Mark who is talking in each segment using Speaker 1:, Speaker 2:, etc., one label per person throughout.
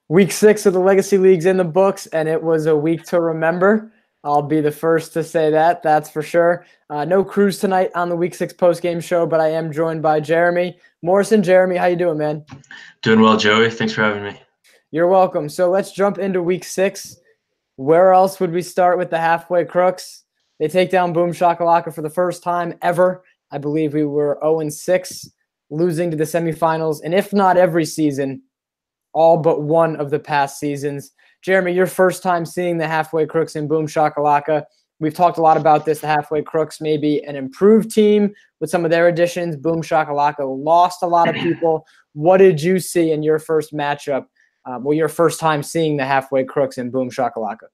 Speaker 1: Week 6 of the Legacy League's in the books, and it was a week to remember. I'll be the first to say that, that's for sure. No Cruz tonight on the Week 6 postgame show, but I am joined by Jeremy Morrison. Jeremy, how you doing, man?
Speaker 2: Doing well, Joey. Thanks for having me.
Speaker 1: You're welcome. So let's jump into Week 6. Where else would we start with the halfway crooks? They take down Boom Shakalaka for the first time ever. I believe we were 0-6, losing to the semifinals, and if not every season, all but one of the past seasons. Jeremy, your first time seeing the halfway crooks in Boom Shakalaka. We've talked a lot about this. The halfway crooks may be an improved team with some of their additions. Boom Shakalaka lost a lot of people. What did you see in your first matchup? Your first time seeing the halfway crooks in Boom Shakalaka?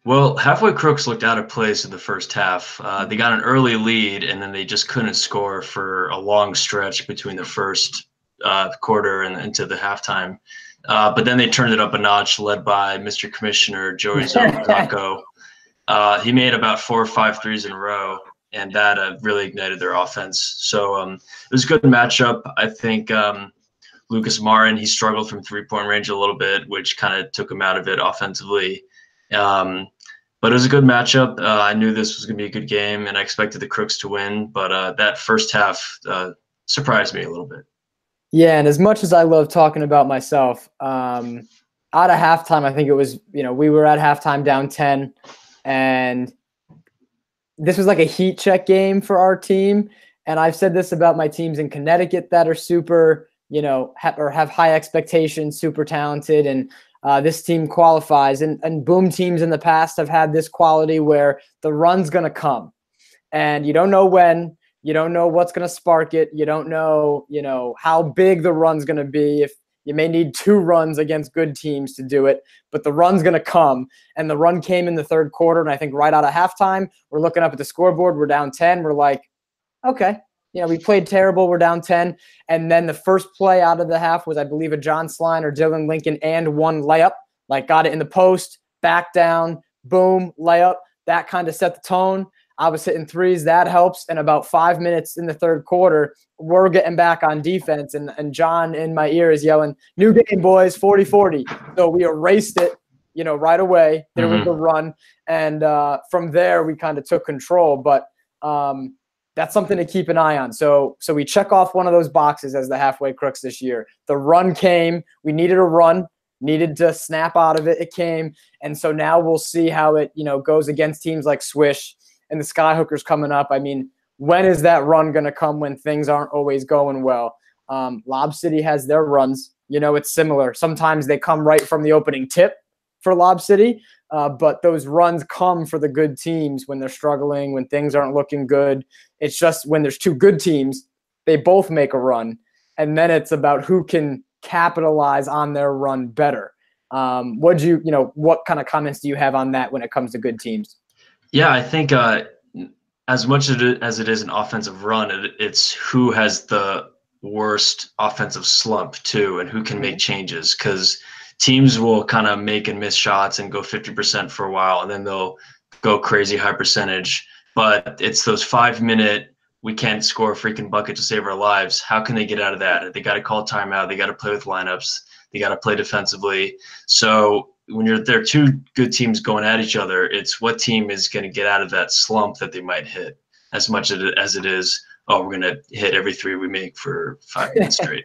Speaker 2: Well, halfway crooks looked out of place in the first half. They got an early lead, and then they just couldn't score for a long stretch between the first quarter and into the halftime. But then they turned it up a notch, led by Mr. Commissioner Joey Zarco. He made about 4 or 5 threes in a row, and that really ignited their offense. So it was a good matchup. I think Lucas Marin, he struggled from three-point range a little bit, which kind of took him out of it offensively. But it was a good matchup. I knew this was going to be a good game, and I expected the Crooks to win. But that first half surprised me a little bit.
Speaker 1: Yeah, and as much as I love talking about myself, out of halftime, I think it was, we were at halftime down 10, and this was like a heat check game for our team. And I've said this about my teams in Connecticut that are super, or have high expectations, super talented, and this team qualifies. And Boom teams in the past have had this quality where the run's going to come, and you don't know when. You don't know what's going to spark it. You don't know, how big the run's going to be. If you may need 2 runs against good teams to do it, but the run's going to come. And the run came in the third quarter, and I think right out of halftime, we're looking up at the scoreboard. We're down 10. We're like, okay, we played terrible. We're down 10. And then the first play out of the half was, I believe, a John Sline or Dylan Lincoln and one layup. Like, got it in the post, back down, boom, layup. That kind of set the tone. I was hitting threes. That helps. And about 5 minutes in the third quarter, we're getting back on defense. And John in my ear is yelling, "New game, boys, 40-40. So we erased it, right away. There was the run. And from there, we kind of took control. But that's something to keep an eye on. So we check off one of those boxes as the halfway crooks this year. The run came. We needed a run. Needed to snap out of it. It came. And so now we'll see how it, goes against teams like Swish and the Skyhookers coming up. I mean, when is that run going to come when things aren't always going well? Lob City has their runs. It's similar. Sometimes they come right from the opening tip for Lob City, but those runs come for the good teams when they're struggling, when things aren't looking good. It's just when there's 2 good teams, they both make a run, and then it's about who can capitalize on their run better. What kind of comments do you have on that when it comes to good teams?
Speaker 2: Yeah, I think as much as it is an offensive run, it's who has the worst offensive slump too, and who can make changes, because teams will kind of make and miss shots and go 50% for a while, and then they'll go crazy high percentage. But it's those 5-minute, we can't score a freaking bucket to save our lives. How can they get out of that? They got to call timeout. They got to play with lineups. They got to play defensively. So when there are 2 good teams going at each other, it's what team is going to get out of that slump that they might hit, as much as it is, we're going to hit every 3 we make for 5 minutes straight.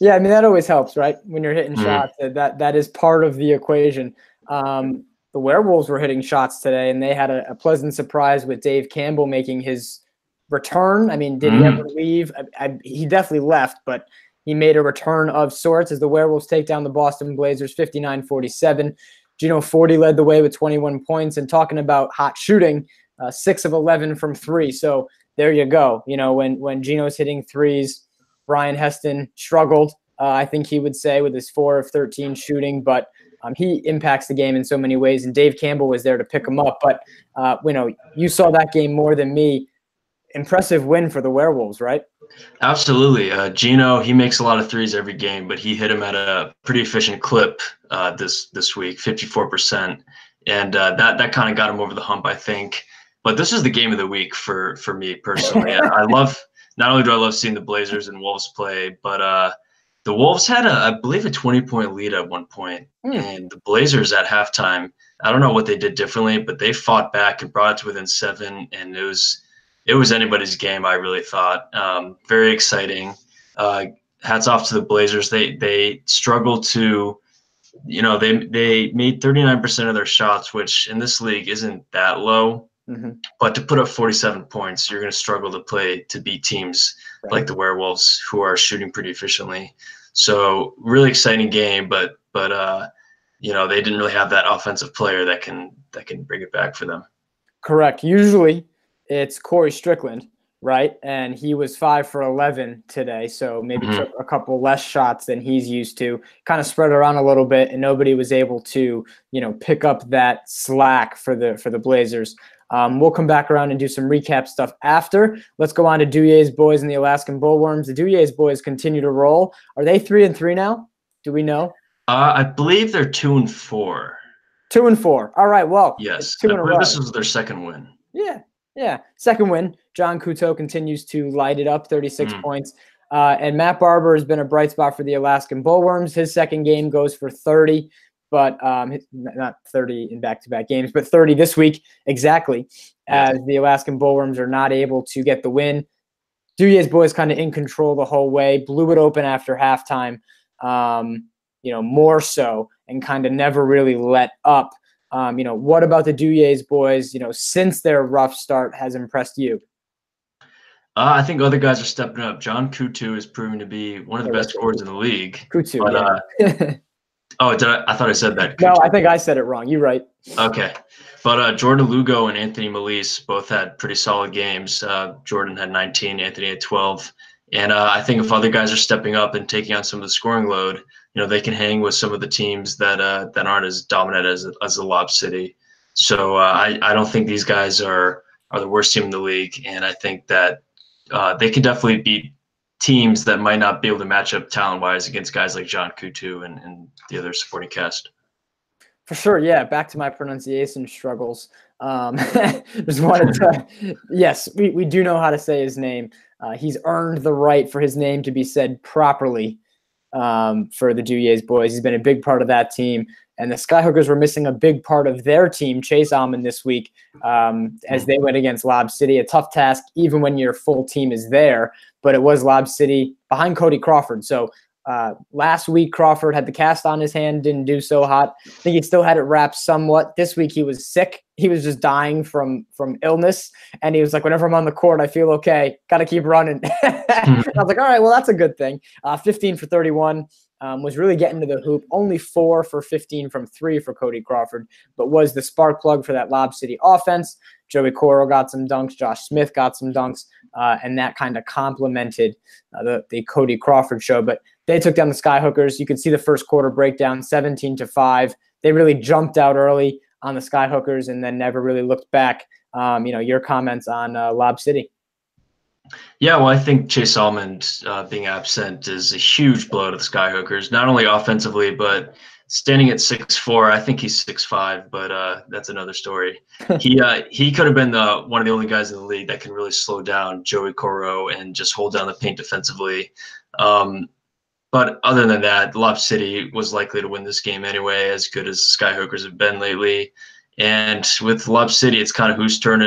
Speaker 1: Yeah, I mean, that always helps, right? When you're hitting shots, that is part of the equation. The Werewolves were hitting shots today, and they had a pleasant surprise with Dave Campbell making his return. I mean, did he ever leave? He definitely left, but he made a return of sorts as the Werewolves take down the Boston Blazers 59-47. Gino Forti led the way with 21 points. And talking about hot shooting, 6 of 11 from 3. So there you go. When Gino's hitting threes, Brian Heston struggled, I think he would say, with his 4 of 13 shooting. But he impacts the game in so many ways. And Dave Campbell was there to pick him up. But, you saw that game more than me. Impressive win for the Werewolves, right?
Speaker 2: Absolutely. Gino, he makes a lot of threes every game, but he hit him at a pretty efficient clip this week, 54%. And that kind of got him over the hump, I think. But this is the game of the week for me personally. Not only do I love seeing the Blazers and Wolves play, but The Wolves had I believe, a 20-point lead at one point, and the Blazers at halftime, I don't know what they did differently, but they fought back and brought it to within 7, and it was anybody's game, I really thought. Very exciting. Hats off to the Blazers. They struggled to, they made 39% of their shots, which in this league isn't that low.
Speaker 1: Mm-hmm.
Speaker 2: But to put up 47 points, you're going to struggle to beat teams like the Werewolves, who are shooting pretty efficiently. So really exciting game, but they didn't really have that offensive player that can bring it back for them.
Speaker 1: Correct. Usually it's Corey Strickland, right? And he was 5 for 11 today, so maybe took a couple less shots than he's used to. Kind of spread around a little bit, and nobody was able to, pick up that slack for the Blazers. We'll come back around and do some recap stuff after. Let's go on to Duyer's boys and the Alaskan Bullworms. The Duyer's boys continue to roll. Are they 3-3 now? Do we know?
Speaker 2: I believe they're 2-4.
Speaker 1: 2-4. All right. Well,
Speaker 2: yes.
Speaker 1: I believe
Speaker 2: this was their second win.
Speaker 1: Yeah. Second win. John Couteau continues to light it up, 36 points. And Matt Barber has been a bright spot for the Alaskan Bullworms. His second game goes for 30. But not 30 in back-to-back games, but 30 this week exactly, as the Alaskan Bullworms are not able to get the win. Duyer's boys kind of in control the whole way, blew it open after halftime, more so, and kind of never really let up. What about the Duyer's boys, since their rough start has impressed you?
Speaker 2: I think other guys are stepping up. John Coutu is proving to be one of the best scorers in the league.
Speaker 1: Coutu,
Speaker 2: Oh, I thought I said that.
Speaker 1: No, I think I said it wrong. You're right.
Speaker 2: Okay. But Jordan Lugo and Anthony Melise both had pretty solid games. Jordan had 19, Anthony had 12. And I think if other guys are stepping up and taking on some of the scoring load, they can hang with some of the teams that aren't as dominant as the Lob City. So I don't think these guys are the worst team in the league. And I think that they can definitely beat teams that might not be able to match up talent-wise against guys like John Coutu and the other supporting cast.
Speaker 1: For sure, yeah. Back to my pronunciation struggles. Just wanted to, yes, we do know how to say his name. He's earned the right for his name to be said properly for the Duyer's boys. He's been a big part of that team. And the Skyhookers were missing a big part of their team, Chase Almond, this week as they went against Lob City. A tough task, even when your full team is there. But it was Lob City behind Cody Crawford. So last week, Crawford had the cast on his hand, didn't do so hot. I think he still had it wrapped somewhat. This week, he was sick. He was just dying from illness. And he was like, whenever I'm on the court, I feel okay. Got to keep running. I was like, all right, well, that's a good thing. 15 for 31. Was really getting to the hoop. Only 4 for 15 from 3 for Cody Crawford, but was the spark plug for that Lob City offense. Joey Coro got some dunks. Josh Smith got some dunks, and that kind of complemented the Cody Crawford show. But they took down the Skyhookers. You can see the first quarter breakdown, 17-5. They really jumped out early on the Skyhookers and then never really looked back. Your comments on Lob City.
Speaker 2: Yeah, well, I think Chase Almond being absent is a huge blow to the Skyhookers, not only offensively, but standing at 6'4". I think he's 6'5", but that's another story. He could have been one of the only guys in the league that can really slow down Joey Coro and just hold down the paint defensively. But other than that, Lob City was likely to win this game anyway, as good as Skyhookers have been lately. And with Lob City, it's kind of whose turn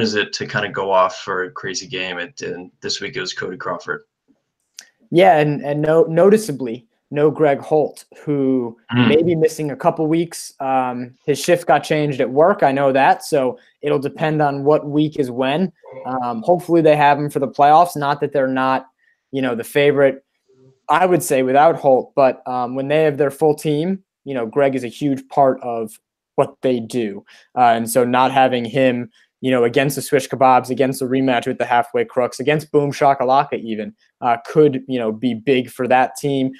Speaker 2: is it to kind of go off for a crazy game? And this week it was Cody Crawford. Yeah,
Speaker 1: and noticeably no Greg Holt, who may be missing a couple weeks. His shift got changed at work. I know that, so it'll depend on what week is when. Hopefully they have him for the playoffs. Not that they're not, the favorite, I would say, without Holt, but when they have their full team, Greg is a huge part of what they do. And so not having him, against the Swish Kebabs, against the rematch with the Halfway Crooks, against Boom Shakalaka even, could, be big for that team.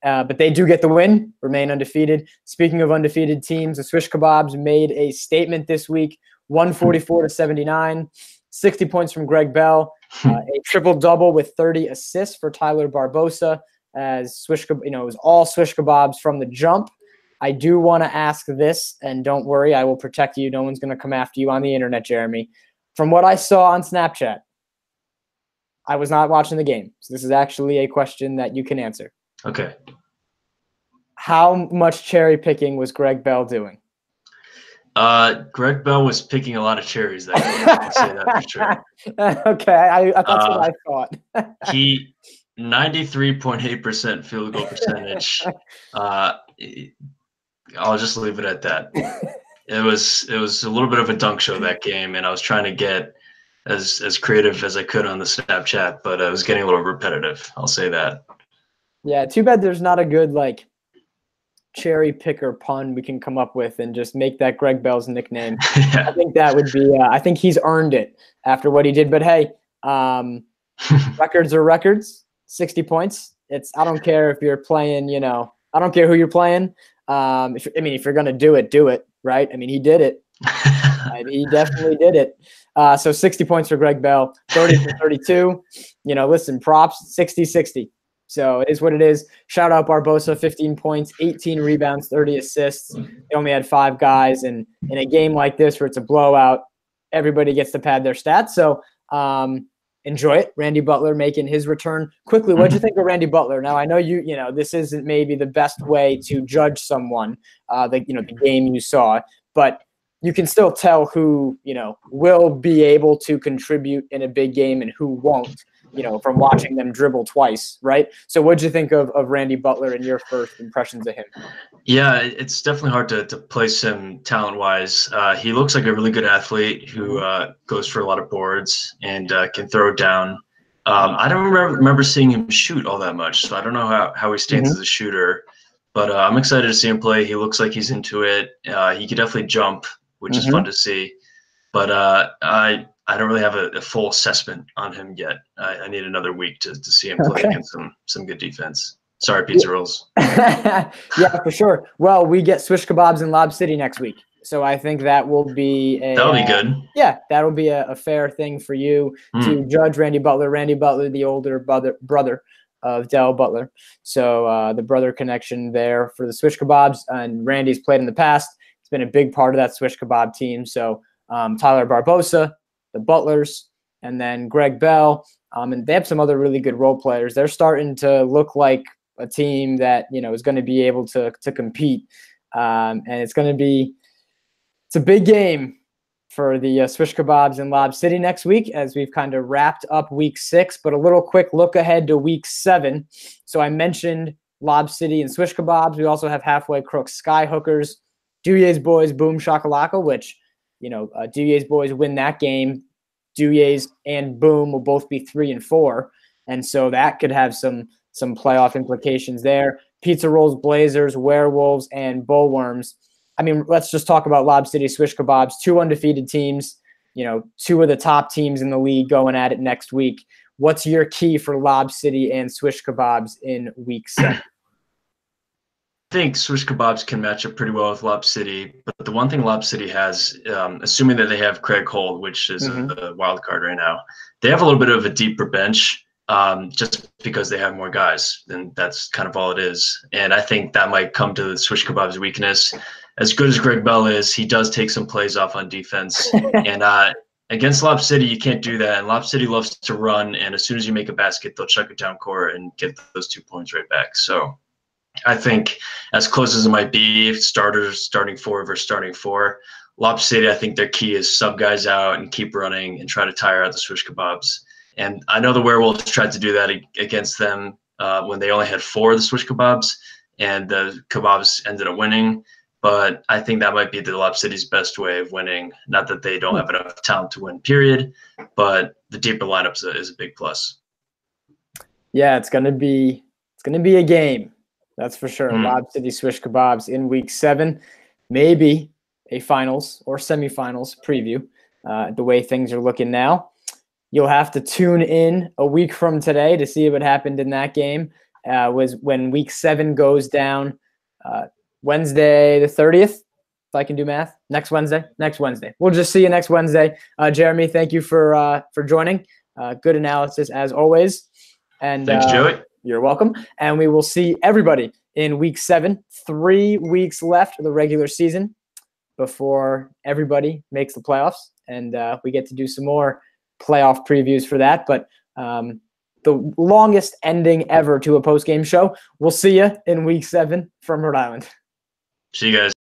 Speaker 1: But they do get the win, remain undefeated. Speaking of undefeated teams, the Swish Kebabs made a statement this week, 144-79, 60 points from Greg Bell, a triple-double with 30 assists for Tyler Barbosa, as Swish, it was all Swish Kebabs from the jump. I do want to ask this, and don't worry, I will protect you. No one's going to come after you on the internet, Jeremy. From what I saw on Snapchat, I was not watching the game. So this is actually a question that you can answer.
Speaker 2: Okay.
Speaker 1: How much cherry picking was Greg Bell doing?
Speaker 2: Greg Bell was picking a lot of cherries that game. I'll say that for sure.
Speaker 1: Okay, that's what I thought.
Speaker 2: He 93.8% field goal percentage. I'll just leave it at that. It was a little bit of a dunk show that game, and I was trying to get as creative as I could on the Snapchat, but it was getting a little repetitive. I'll say that.
Speaker 1: Yeah, too bad there's not a good like cherry picker pun we can come up with and just make that Greg Bell's nickname.
Speaker 2: Yeah.
Speaker 1: I think that would be. I think he's earned it after what he did. But hey, records are records. 60 points. I don't care if you're playing. I don't care who you're playing. If you're gonna do it, right? I mean, he did it. He definitely did it. So 60 points for Greg Bell, 30 for 32. Listen, props, 60-60. So it is what it is. Shout out Barbosa, 15 points, 18 rebounds, 30 assists. They only had 5 guys. And in a game like this where it's a blowout, everybody gets to pad their stats. So enjoy it. Randy Butler making his return. Quickly, what'd you think of Randy Butler? Now, I know this isn't maybe the best way to judge someone, the game you saw, but you can still tell who, will be able to contribute in a big game and who won't, from watching them dribble twice, right? So what'd you think of Randy Butler and your first impressions of him?
Speaker 2: Yeah, it's definitely hard to place him talent-wise. He looks like a really good athlete who goes for a lot of boards and can throw it down. I don't remember seeing him shoot all that much, so I don't know how he stands as a shooter. But I'm excited to see him play. He looks like he's into it. He could definitely jump, which is fun to see. But I don't really have a full assessment on him yet. I need another week to see him play against some good defense. Sorry, pizza rolls.
Speaker 1: Yeah, for sure. Well, we get Swish Kebabs in Lob City next week. So I think that will be
Speaker 2: that'll be good.
Speaker 1: Yeah, that'll be a fair thing for you to judge Randy Butler. Randy Butler, the older brother of Dell Butler. So the brother connection there for the Swish Kebabs. And Randy's played in the past. He's been a big part of that Swish Kebab team. So Tyler Barbosa, the Butlers, and then Greg Bell. And they have some other really good role players. They're starting to look like a team that, is going to be able to compete. And it's a big game for the Swish Kebabs in Lob City next week as we've kind of wrapped up week 6, but a little quick look ahead to week 7. So I mentioned Lob City and Swish Kebabs. We also have Halfway Crooks Skyhookers, Duyer's Boys Boom Shakalaka, which, Duyer's Boys win that game. Duyer's and Boom will both be 3-4. And so that could have some playoff implications there. Pizza Rolls, Blazers, Werewolves, and Bullworms. I mean, let's just talk about Lob City Swish Kebabs. 2 undefeated teams, 2 of the top teams in the league going at it next week. What's your key for Lob City and Swish Kebabs in week 7?
Speaker 2: I think Swish Kebabs can match up pretty well with Lob City, but the one thing Lob City has, assuming that they have Craig Holt, which is a wild card right now, they have a little bit of a deeper bench. Just because they have more guys, and that's kind of all it is. And I think that might come to the Swish Kebab's weakness. As good as Greg Bell is, he does take some plays off on defense. And against Lob City, you can't do that. And Lob City loves to run, and as soon as you make a basket, they'll chuck it down court and get those 2 points right back. So I think as close as it might be, starters starting 4 versus starting 4, Lob City, I think their key is sub guys out and keep running and try to tire out the Swish Kebabs. And I know the Werewolves tried to do that against them when they only had 4 of the Swish Kebabs, and the Kebabs ended up winning. But I think that might be the Lob City's best way of winning. Not that they don't have enough talent to win, period, but the deeper lineup is a big plus.
Speaker 1: Yeah, it's gonna be a game, that's for sure. Lob City Swish Kebabs in week 7, maybe a finals or semifinals preview. The way things are looking now. You'll have to tune in a week from today to see what happened in that game. Was when week 7 goes down Wednesday the 30th, if I can do math. Next Wednesday. We'll just see you next Wednesday. Jeremy, thank you for joining. Good analysis as always. And
Speaker 2: thanks, Joey.
Speaker 1: You're welcome. And we will see everybody in week 7. 3 weeks left of the regular season before everybody makes the playoffs. And we get to do some more playoff previews for that. But the longest ending ever to a post-game show. We'll see you in week 7 from Rhode Island.
Speaker 2: See you guys.